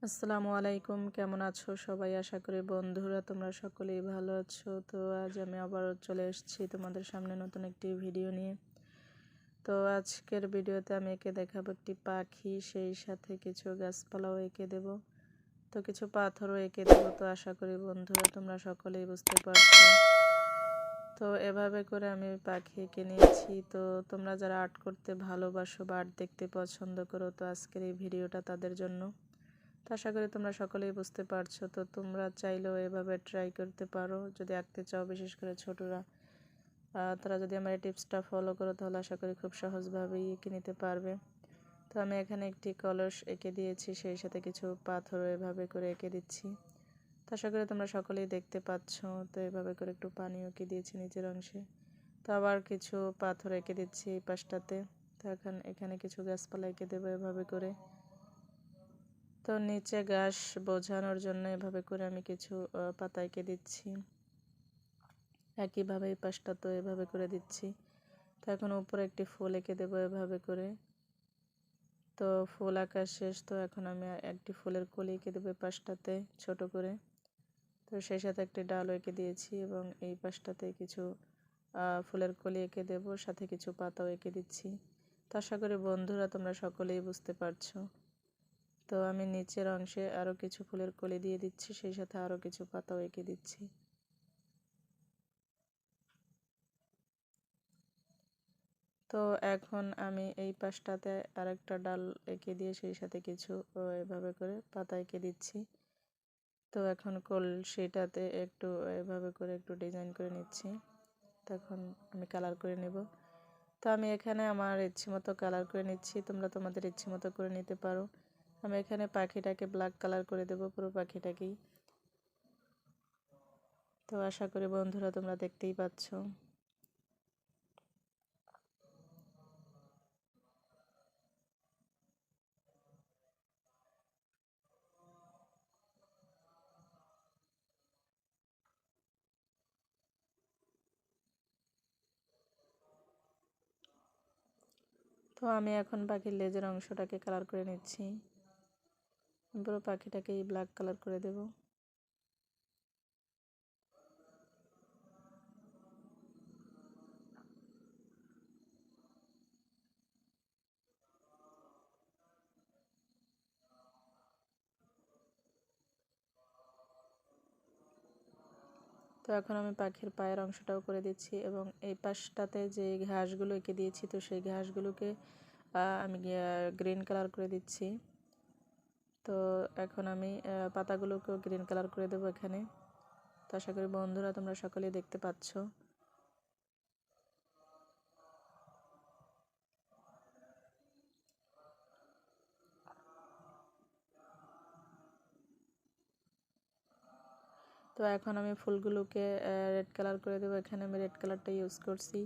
আসসালামু আলাইকুম, কেমন আছো সবাই? আশা করি বন্ধুরা তোমরা সকলেই ভালো আছো। তো আজ আমি আবারও চলে এসেছি তোমাদের সামনে নতুন একটি ভিডিও নিয়ে। তো আজকের ভিডিওতে আমি এঁকে দেখাবো একটি পাখি, সেই সাথে কিছু গাছপালাও এঁকে দেব, তো কিছু পাথরও এঁকে দেবো। তো আশা করি বন্ধুরা তোমরা সকলেই বুঝতে পারছো। তো এভাবে করে আমি পাখি এঁকে নিয়েছি। তো তোমরা যারা আর্ট করতে ভালোবাসো বা আর্ট দেখতে পছন্দ করো, তো আজকের এই ভিডিওটা তাদের জন্য। তো আশা করি তোমরা সকলেই বুঝতে পারছো। তো তোমরা চাইলেও এভাবে ট্রাই করতে পারো যদি আঁকতে চাও, বিশেষ করে ছোটরা। তারা যদি আমার এই টিপসটা ফলো করো তাহলে আশা করি খুব সহজভাবেই এঁকে নিতে পারবে। তো আমি এখানে একটি কলস এঁকে দিয়েছি, সেই সাথে কিছু পাথরও এভাবে করে এঁকে দিচ্ছি। তো আশা করি তোমরা সকলেই দেখতে পাচ্ছ। তো এভাবে করে একটু পানিও এঁকে দিয়েছি নিচের অংশে। তো আবার কিছু পাথর এঁকে দিচ্ছি এই পাশটাতে। তো এখানে কিছু গাছপালা এঁকে দেবো এভাবে করে। তো নিচে ঘাস বোঝানোর জন্য এভাবে করে আমি কিছু পাতা এঁকে দিচ্ছি। একইভাবে এই পাশটা তো এভাবে করে দিচ্ছি। তো এখন উপরে একটি ফুল এঁকে দেবো এভাবে করে। তো ফুল আঁকা শেষ। তো এখন আমি একটি ফুলের কলি এঁকে দেবো এই পাশটাতে ছোট করে। তো সেই সাথে একটি ডালও এঁকে দিয়েছি এবং এই পাশটাতে কিছু ফুলের কলি এঁকে দেবো, সাথে কিছু পাতাও এঁকে দিচ্ছি। তো আশা করি বন্ধুরা তোমরা সকলেই বুঝতে পারছো। তো আমি নিচের অংশে আরও কিছু ফুলের কলি দিয়ে দিচ্ছি, সেই সাথে আরও কিছু পাতাও এঁকে দিচ্ছি। তো এখন আমি এই পাশটাতে আরেকটা ডাল এঁকে দিয়ে সেই সাথে কিছু এভাবে করে পাতা এঁকে দিচ্ছি। তো এখন কলসিটাতে একটু এভাবে করে একটু ডিজাইন করে নিচ্ছি। তখন আমি কালার করে নেব। তো আমি এখানে আমার ইচ্ছে মতো কালার করে নিচ্ছি, তোমরা তোমাদের ইচ্ছে মতো করে নিতে পারো। আমি এখানে পাখিটাকে ব্ল্যাক কালার করে দেব, পুরো পাখিটাকেই। তো আশা করি বন্ধুরা তোমরা দেখতেই পাচ্ছ। তো আমি এখন পাখির লেজের অংশটাকে কালার করে নিচ্ছি। পুরো পাখিটাকেই ব্ল্যাক কালার করে দেব। তো এখন আমি পাখির পায়ের অংশটাও করে দিচ্ছি এবং এই পাশটাতে যে ঘাসগুলো এঁকে দিয়েছি, তো সেই ঘাসগুলোকে আমি গ্রিন কালার করে দিচ্ছি। তো এখন আমি পাতাগুলোকেও গ্রিন কালার করে দেবো এখানে। তো আশা করি বন্ধুরা তোমরা সকলেই দেখতে পাচ্ছ। তো এখন আমি ফুলগুলোকে রেড কালার করে দেবো। এখানে আমি রেড কালারটা ইউজ করছি।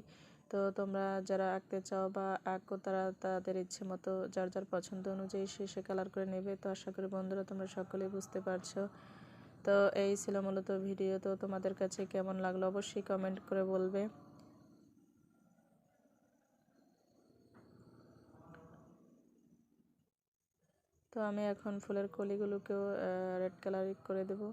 তো তোমরা যারা আঁকতে চাও বা আঁকো তারা তাদের ইচ্ছে মতো যার যার পছন্দ অনুযায়ী সে কালার করে নেবে। তো আশা করি বন্ধুরা তোমরা সকলেই বুঝতে পারছো। তো এই ছিল মূলত ভিডিও। তো তোমাদের কাছে কেমন লাগলো অবশ্যই কমেন্ট করে বলবে। তো আমি এখন ফুলের কলিগুলোকেও রেড কালার করে দেবো।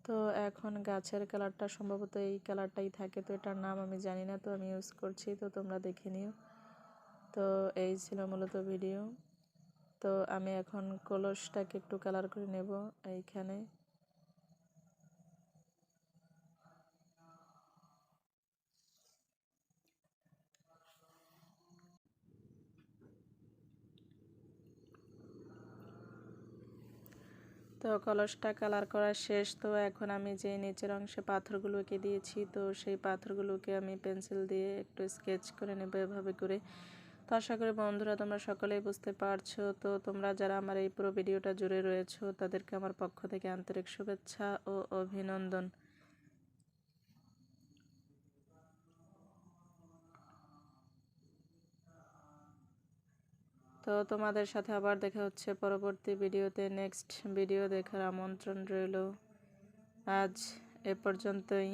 তো এখন গাছের কালারটা সম্ভবত এই কালারটাই থাকে, তো এটার নাম আমি জানি না, তো আমি ইউজ করছি। তো তোমরা দেখে নিও। তো এই ছিল মূলত ভিডিও। তো আমি এখন কলসটাকে একটু কালার করে নেব এইখানে। তো কলসটা কালার করা শেষ। তো এখন আমি যে নিচের অংশে পাথরগুলো এঁকে দিয়েছি, তো সেই পাথরগুলোকে আমি পেন্সিল দিয়ে একটু স্কেচ করে নেব এভাবে করে। তো তো আশা করি বন্ধুরা তোমরা সকলেই বুঝতে পারছো। তো তোমরা যারা আমার এই পুরো ভিডিওটা জুড়ে রয়েছো তাদেরকে আমার পক্ষ থেকে আন্তরিক শুভেচ্ছা ও অভিনন্দন। তো তোমাদের সাথে আবার দেখা হচ্ছে পরবর্তী ভিডিওতে। নেক্সট ভিডিও দেখার আমন্ত্রণ রইল। আজ এ পর্যন্তই।